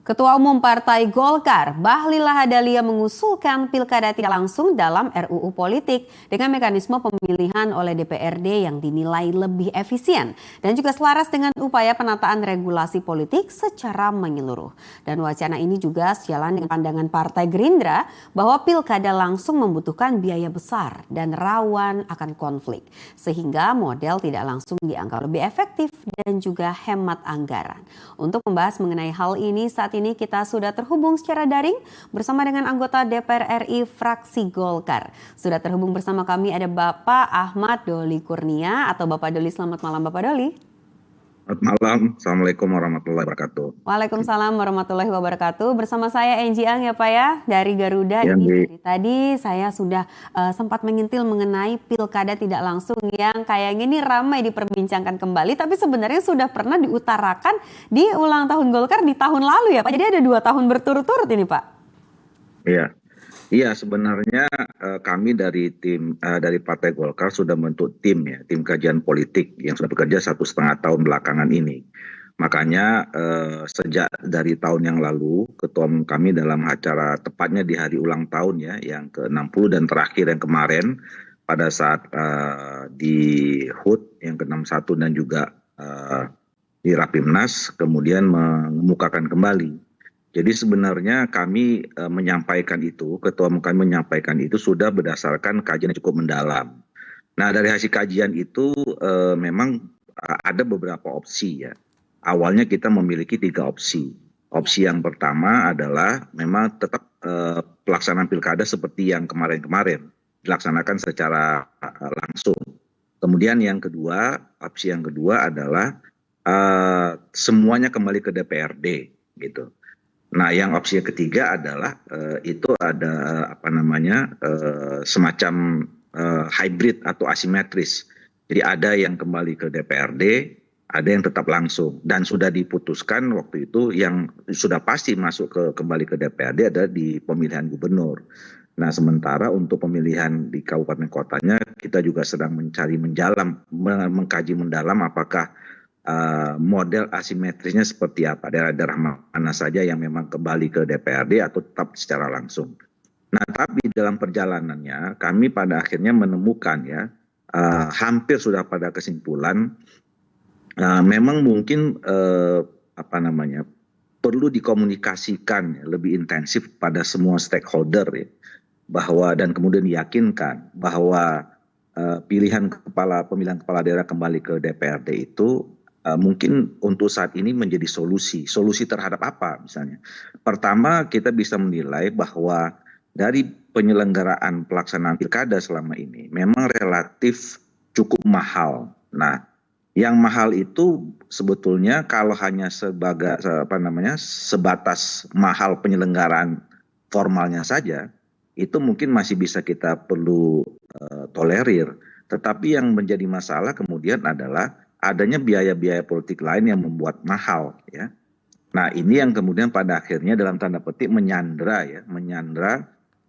Ketua Umum Partai Golkar, Bahlil Lahadalia mengusulkan pilkada tidak langsung dalam RUU Politik dengan mekanisme pemilihan oleh DPRD yang dinilai lebih efisien dan juga selaras dengan upaya penataan regulasi politik secara menyeluruh. Dan wacana ini juga sejalan dengan pandangan Partai Gerindra bahwa pilkada langsung membutuhkan biaya besar dan rawan akan konflik, sehingga model tidak langsung dianggap lebih efektif dan juga hemat anggaran. Untuk membahas mengenai hal ini, saat ini kita sudah terhubung secara daring bersama dengan anggota DPR RI fraksi Golkar. Sudah terhubung bersama kami ada Bapak Ahmad Doli Kurnia atau Bapak Doli. Selamat malam Bapak Doli. Selamat malam, Assalamualaikum warahmatullahi wabarakatuh. Waalaikumsalam warahmatullahi wabarakatuh. Bersama saya Enji Ang ya Pak ya, dari Garuda. Ini dari tadi saya sudah sempat mengintil mengenai pilkada tidak langsung yang kayaknya ini ramai diperbincangkan kembali. Tapi sebenarnya sudah pernah diutarakan di ulang tahun Golkar di tahun lalu ya Pak. Jadi ada 2 tahun berturut-turut ini Pak. Iya, sebenarnya kami dari dari Partai Golkar sudah membentuk tim kajian politik yang sudah bekerja 1,5 tahun belakangan ini. Makanya sejak dari tahun yang lalu, ketua umum kami dalam acara tepatnya di hari ulang tahun ya, yang ke-60 dan terakhir yang kemarin pada saat di HUT yang ke-61 dan juga di Rapimnas kemudian mengemukakan kembali. Jadi sebenarnya kami menyampaikan itu, ketua umum kami menyampaikan itu sudah berdasarkan kajian yang cukup mendalam. Nah dari hasil kajian itu memang ada beberapa opsi ya. Awalnya kita memiliki 3 opsi. Opsi yang pertama adalah memang tetap pelaksanaan pilkada seperti yang kemarin-kemarin, dilaksanakan secara langsung. Kemudian yang kedua, opsi yang kedua adalah semuanya kembali ke DPRD gitu. Nah, yang opsi yang ketiga adalah itu ada semacam hybrid atau asimetris. Jadi ada yang kembali ke DPRD, ada yang tetap langsung, dan sudah diputuskan waktu itu yang sudah pasti masuk kembali ke DPRD ada di pemilihan gubernur. Nah, sementara untuk pemilihan di kabupaten kotanya kita juga sedang mengkaji mendalam apakah model asimetrisnya seperti apa, daerah-daerah mana saja yang memang kembali ke DPRD atau tetap secara langsung. Nah, tapi dalam perjalanannya kami pada akhirnya menemukan ya hampir sudah pada kesimpulan memang mungkin perlu dikomunikasikan lebih intensif pada semua stakeholder ya, bahwa dan kemudian diyakinkan bahwa pemilihan kepala daerah kembali ke DPRD itu mungkin untuk saat ini menjadi solusi terhadap apa misalnya. Pertama, kita bisa menilai bahwa dari penyelenggaraan pelaksanaan pilkada selama ini memang relatif cukup mahal. Nah, yang mahal itu sebetulnya kalau hanya sebatas mahal penyelenggaraan formalnya saja, itu mungkin masih bisa kita perlu tolerir. Tetapi yang menjadi masalah kemudian adalah adanya biaya-biaya politik lain yang membuat mahal ya. Nah, ini yang kemudian pada akhirnya dalam tanda petik menyandra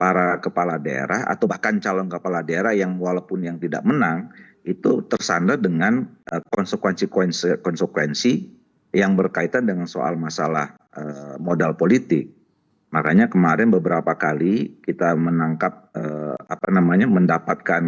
para kepala daerah atau bahkan calon kepala daerah yang walaupun yang tidak menang itu tersandra dengan konsekuensi yang berkaitan dengan soal masalah modal politik. Makanya kemarin beberapa kali kita mendapatkan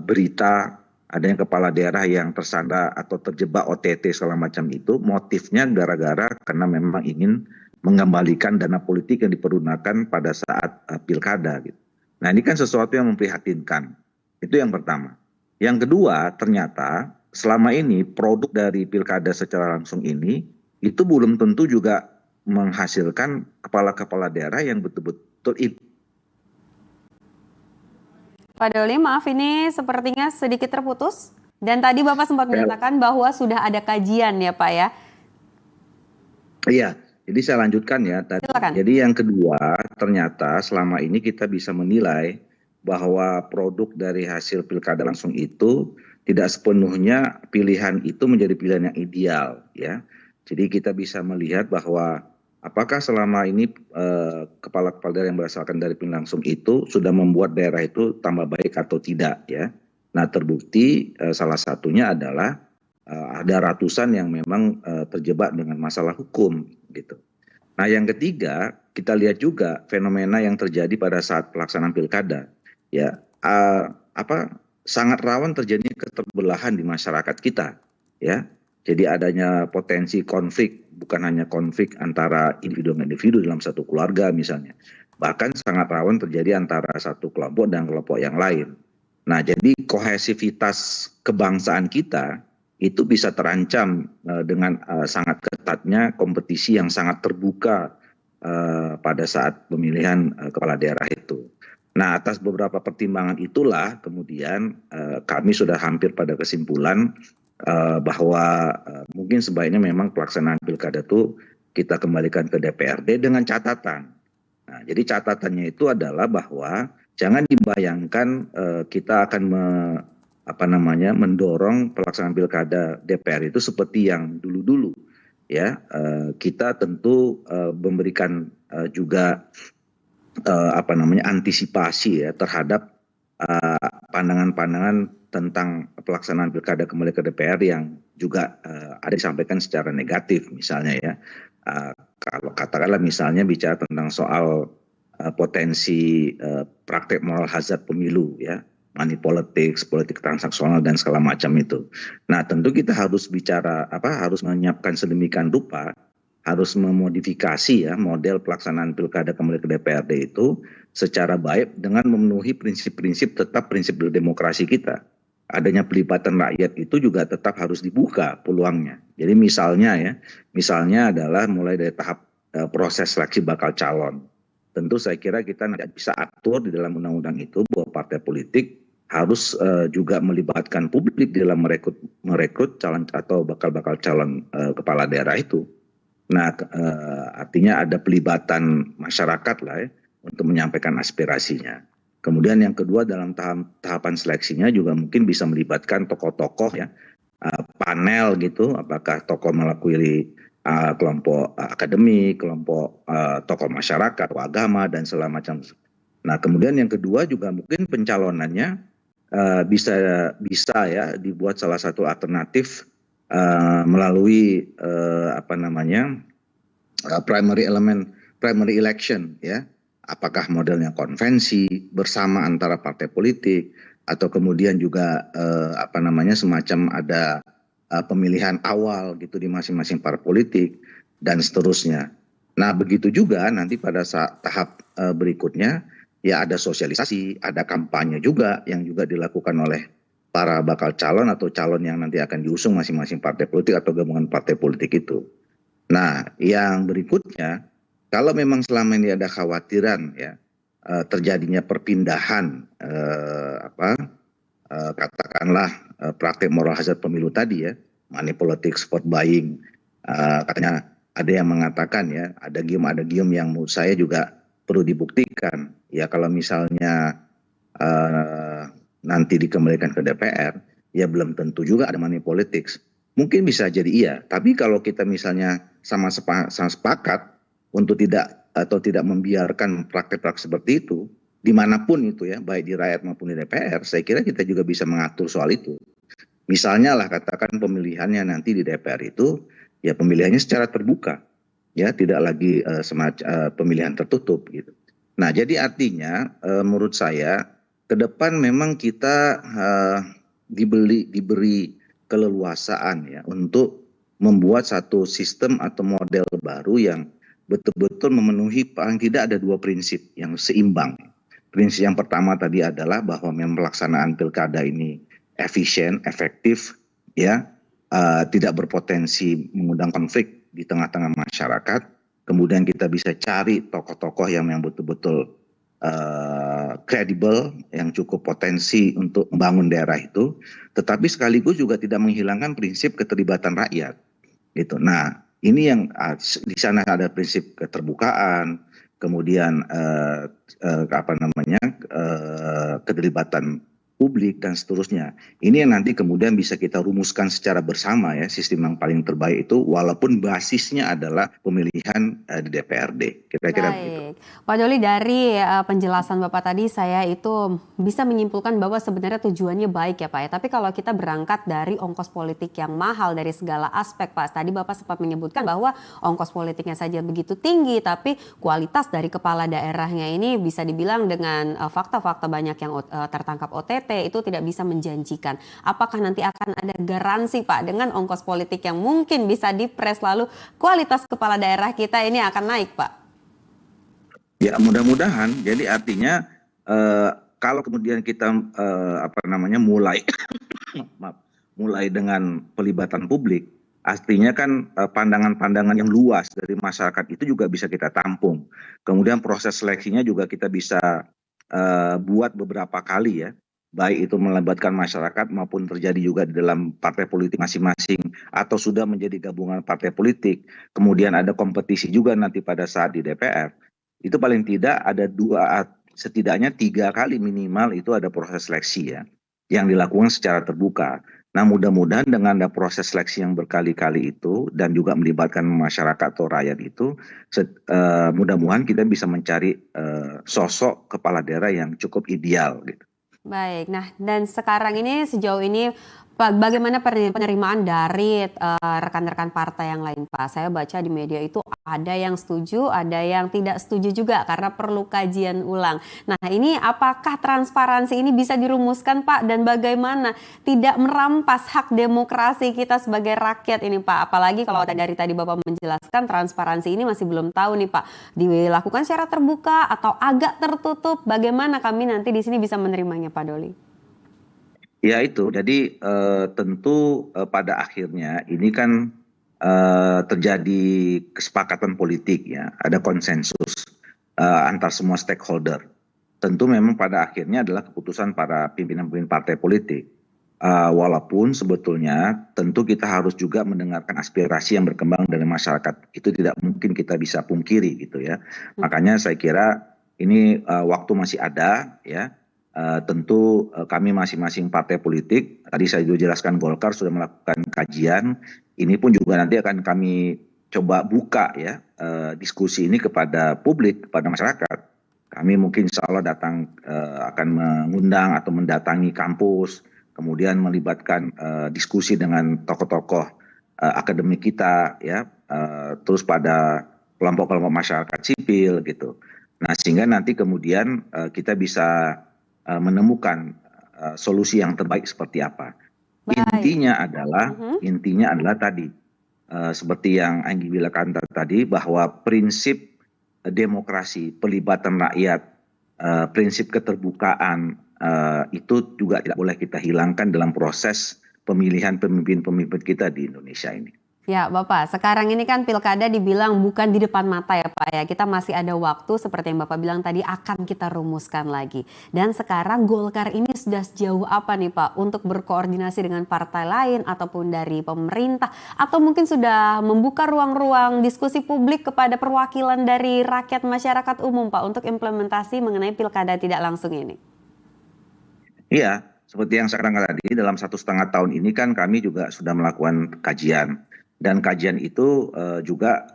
berita adanya kepala daerah yang tersandra atau terjebak OTT segala macam itu, motifnya gara-gara karena memang ingin mengembalikan dana politik yang dipergunakan pada saat pilkada gitu. Nah, ini kan sesuatu yang memprihatinkan. Itu yang pertama. Yang kedua, ternyata selama ini produk dari pilkada secara langsung ini itu belum tentu juga menghasilkan kepala-kepala daerah yang betul-betul Pak Doli, maaf ini sepertinya sedikit terputus. Dan tadi Bapak sempat menyatakan bahwa sudah ada kajian ya Pak ya? Iya, jadi saya lanjutkan ya. Jadi yang kedua, ternyata selama ini kita bisa menilai bahwa produk dari hasil pilkada langsung itu tidak sepenuhnya pilihan itu menjadi pilihan yang ideal ya. Jadi kita bisa melihat bahwa apakah selama ini kepala-kepala daerah yang berasalkan dari pilihan langsung itu sudah membuat daerah itu tambah baik atau tidak ya. Nah, terbukti salah satunya adalah ada ratusan yang memang terjebak dengan masalah hukum gitu. Nah, yang ketiga, kita lihat juga fenomena yang terjadi pada saat pelaksanaan pilkada, ya, sangat rawan terjadinya keterbelahan di masyarakat kita, ya. Jadi adanya potensi konflik, bukan hanya konflik antara individu dengan individu dalam satu keluarga misalnya, bahkan sangat rawan terjadi antara satu kelompok dan kelompok yang lain. Nah, jadi kohesivitas kebangsaan kita itu bisa terancam dengan sangat ketatnya kompetisi yang sangat terbuka pada saat pemilihan kepala daerah itu. Nah, atas beberapa pertimbangan itulah kemudian kami sudah hampir pada kesimpulan bahwa mungkin sebaiknya memang pelaksanaan pilkada itu kita kembalikan ke DPRD dengan catatan. Nah, jadi catatannya itu adalah bahwa jangan dibayangkan kita akan mendorong pelaksanaan pilkada DPR itu seperti yang dulu-dulu, ya. Kita tentu memberikan juga antisipasi ya terhadap pandangan-pandangan tentang pelaksanaan pilkada kembali ke DPR yang juga ada disampaikan secara negatif misalnya ya. Kalau katakanlah misalnya bicara tentang soal potensi praktek moral hazard pemilu ya, money politics, politik transaksional dan segala macam itu. Nah, tentu kita harus harus menyiapkan sedemikian rupa, harus memodifikasi ya model pelaksanaan pilkada kembali ke DPRD itu secara baik dengan memenuhi prinsip-prinsip tetap prinsip demokrasi kita. Adanya pelibatan rakyat itu juga tetap harus dibuka peluangnya. Jadi misalnya adalah mulai dari tahap proses seleksi bakal calon. Tentu saya kira kita tidak bisa atur di dalam undang-undang itu bahwa partai politik harus juga melibatkan publik di dalam merekrut calon atau bakal calon kepala daerah itu. Nah, artinya ada pelibatan masyarakat lah ya untuk menyampaikan aspirasinya. Kemudian yang kedua dalam tahapan seleksinya juga mungkin bisa melibatkan tokoh-tokoh ya, panel gitu, apakah tokoh melalui kelompok akademik, kelompok tokoh masyarakat, tokoh agama dan segala macam. Nah, kemudian yang kedua juga mungkin pencalonannya bisa ya dibuat salah satu alternatif melalui primary election ya, apakah modelnya konvensi bersama antara partai politik atau kemudian juga semacam ada pemilihan awal gitu di masing-masing partai politik dan seterusnya. Nah, begitu juga nanti pada saat tahap berikutnya ya ada sosialisasi, ada kampanye juga yang juga dilakukan oleh para bakal calon atau calon yang nanti akan diusung masing-masing partai politik atau gabungan partai politik itu. Nah, yang berikutnya, kalau memang selama ini ada khawatiran ya terjadinya perpindahan katakanlah praktek moral hazard pemilu tadi ya, money politics, vote buying, katanya ada yang mengatakan ya, ada gium yang menurut saya juga perlu dibuktikan. Ya kalau misalnya nanti dikembalikan ke DPR, ya belum tentu juga ada money politics. Mungkin bisa jadi iya, tapi kalau kita misalnya sama sepakat untuk tidak membiarkan praktek-praktek seperti itu, dimanapun itu ya, baik di rakyat maupun di DPR, saya kira kita juga bisa mengatur soal itu. Misalnya lah katakan pemilihannya nanti di DPR itu, ya pemilihannya secara terbuka, ya tidak lagi semacam pemilihan tertutup gitu. Nah, jadi artinya menurut saya ke depan memang kita diberi keleluasaan ya untuk membuat satu sistem atau model baru yang betul-betul memenuhi paling tidak ada dua prinsip yang seimbang. Prinsip yang pertama tadi adalah bahwa memang pelaksanaan pilkada ini efisien, efektif, ya tidak berpotensi mengundang konflik di tengah-tengah masyarakat. Kemudian kita bisa cari tokoh-tokoh yang betul-betul kredibel, yang cukup potensi untuk membangun daerah itu, tetapi sekaligus juga tidak menghilangkan prinsip keterlibatan rakyat. Gitu. Nah, ini yang di sana ada prinsip keterbukaan, kemudian keterlibatan publik dan seterusnya. Ini yang nanti kemudian bisa kita rumuskan secara bersama ya, sistem yang paling terbaik itu walaupun basisnya adalah pemilihan di DPRD. Kira-kira begitu. Baik, Pak Doli, dari penjelasan Bapak tadi saya itu bisa menyimpulkan bahwa sebenarnya tujuannya baik ya Pak ya. Tapi kalau kita berangkat dari ongkos politik yang mahal dari segala aspek Pak. Tadi Bapak sempat menyebutkan bahwa ongkos politiknya saja begitu tinggi, tapi kualitas dari kepala daerahnya ini bisa dibilang dengan fakta-fakta banyak yang tertangkap OTT itu tidak bisa menjanjikan. Apakah nanti akan ada garansi Pak dengan ongkos politik yang mungkin bisa dipres lalu kualitas kepala daerah kita ini akan naik Pak? Ya mudah-mudahan. Jadi artinya kalau kemudian kita mulai mulai dengan pelibatan publik, artinya kan pandangan-pandangan yang luas dari masyarakat itu juga bisa kita tampung. Kemudian proses seleksinya juga kita bisa buat beberapa kali ya, baik itu melibatkan masyarakat maupun terjadi juga di dalam partai politik masing-masing atau sudah menjadi gabungan partai politik. Kemudian ada kompetisi juga nanti pada saat di DPR. Itu paling tidak ada setidaknya 3 kali minimal itu ada proses seleksi ya, yang dilakukan secara terbuka. Nah mudah-mudahan dengan ada proses seleksi yang berkali-kali itu dan juga melibatkan masyarakat atau rakyat itu, mudah-mudahan kita bisa mencari sosok kepala daerah yang cukup ideal gitu. Baik, nah dan sekarang ini sejauh ini bagaimana penerimaan dari rekan-rekan partai yang lain Pak? Saya baca di media itu ada yang setuju, ada yang tidak setuju juga karena perlu kajian ulang. Nah ini apakah transparansi ini bisa dirumuskan Pak dan bagaimana tidak merampas hak demokrasi kita sebagai rakyat ini Pak? Apalagi kalau dari tadi Bapak menjelaskan transparansi ini masih belum tahu nih Pak. Dilakukan secara terbuka atau agak tertutup, bagaimana kami nanti di sini bisa menerimanya Pak Doli? Ya itu, jadi tentu pada akhirnya ini kan terjadi kesepakatan politik ya, ada konsensus antar semua stakeholder. Tentu memang pada akhirnya adalah keputusan para pimpinan-pimpinan partai politik. Walaupun sebetulnya tentu kita harus juga mendengarkan aspirasi yang berkembang dari masyarakat. Itu tidak mungkin kita bisa pungkiri gitu ya. Makanya saya kira ini waktu masih ada ya. Tentu kami masing-masing partai politik, tadi saya juga jelaskan Golkar sudah melakukan kajian, ini pun juga nanti akan kami coba buka ya diskusi ini kepada publik, kepada masyarakat. Kami mungkin insya Allah akan mengundang atau mendatangi kampus, kemudian melibatkan diskusi dengan tokoh-tokoh akademik kita ya, terus pada kelompok-kelompok masyarakat sipil gitu. Nah sehingga nanti kemudian kita bisa menemukan solusi yang terbaik seperti apa. Intinya adalah tadi seperti yang Anggi bilang tadi bahwa prinsip demokrasi, pelibatan rakyat, prinsip keterbukaan itu juga tidak boleh kita hilangkan dalam proses pemilihan pemimpin-pemimpin kita di Indonesia ini. Ya Bapak, sekarang ini kan pilkada dibilang bukan di depan mata ya Pak ya. Kita masih ada waktu seperti yang Bapak bilang tadi akan kita rumuskan lagi. Dan sekarang Golkar ini sudah sejauh apa nih Pak untuk berkoordinasi dengan partai lain ataupun dari pemerintah. Atau mungkin sudah membuka ruang-ruang diskusi publik kepada perwakilan dari rakyat masyarakat umum Pak untuk implementasi mengenai pilkada tidak langsung ini. Iya, seperti yang saya katakan tadi dalam 1,5 tahun ini kan kami juga sudah melakukan kajian. Dan kajian itu juga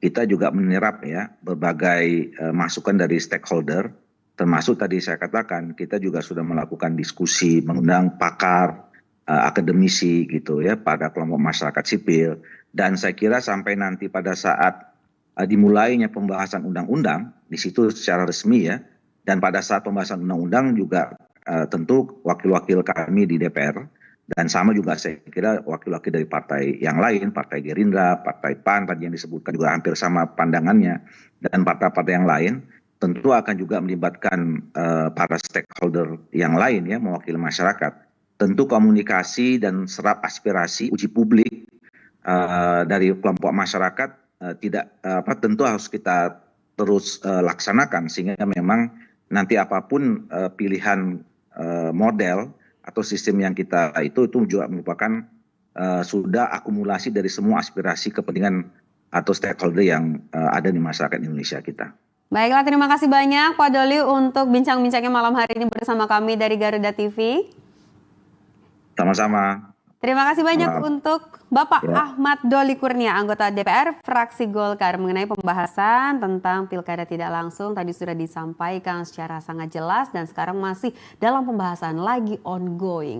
kita juga menyerap ya berbagai masukan dari stakeholder, termasuk tadi saya katakan kita juga sudah melakukan diskusi, mengundang pakar, akademisi gitu ya pada kelompok masyarakat sipil. Dan saya kira sampai nanti pada saat dimulainya pembahasan undang-undang di situ secara resmi ya, dan pada saat pembahasan undang-undang juga tentu wakil-wakil kami di DPR. Dan sama juga saya kira wakil-wakil dari partai yang lain, Partai Gerindra, Partai PAN tadi yang disebutkan juga hampir sama pandangannya, dan partai-partai yang lain tentu akan juga melibatkan para stakeholder yang lain ya, mewakili masyarakat. Tentu komunikasi dan serap aspirasi uji publik dari kelompok masyarakat tentu harus kita terus laksanakan sehingga memang nanti apapun pilihan model atau sistem yang kita itu juga merupakan sudah akumulasi dari semua aspirasi kepentingan atau stakeholder yang ada di masyarakat Indonesia kita. Baiklah, terima kasih banyak Pak Doli untuk bincang-bincangnya malam hari ini bersama kami dari Garuda TV. Sama-sama. Terima kasih banyak Malam. untuk Bapak Ya. Ahmad Doli Kurnia, anggota DPR fraksi Golkar, mengenai pembahasan tentang pilkada tidak langsung. Tadi sudah disampaikan secara sangat jelas dan sekarang masih dalam pembahasan lagi ongoing.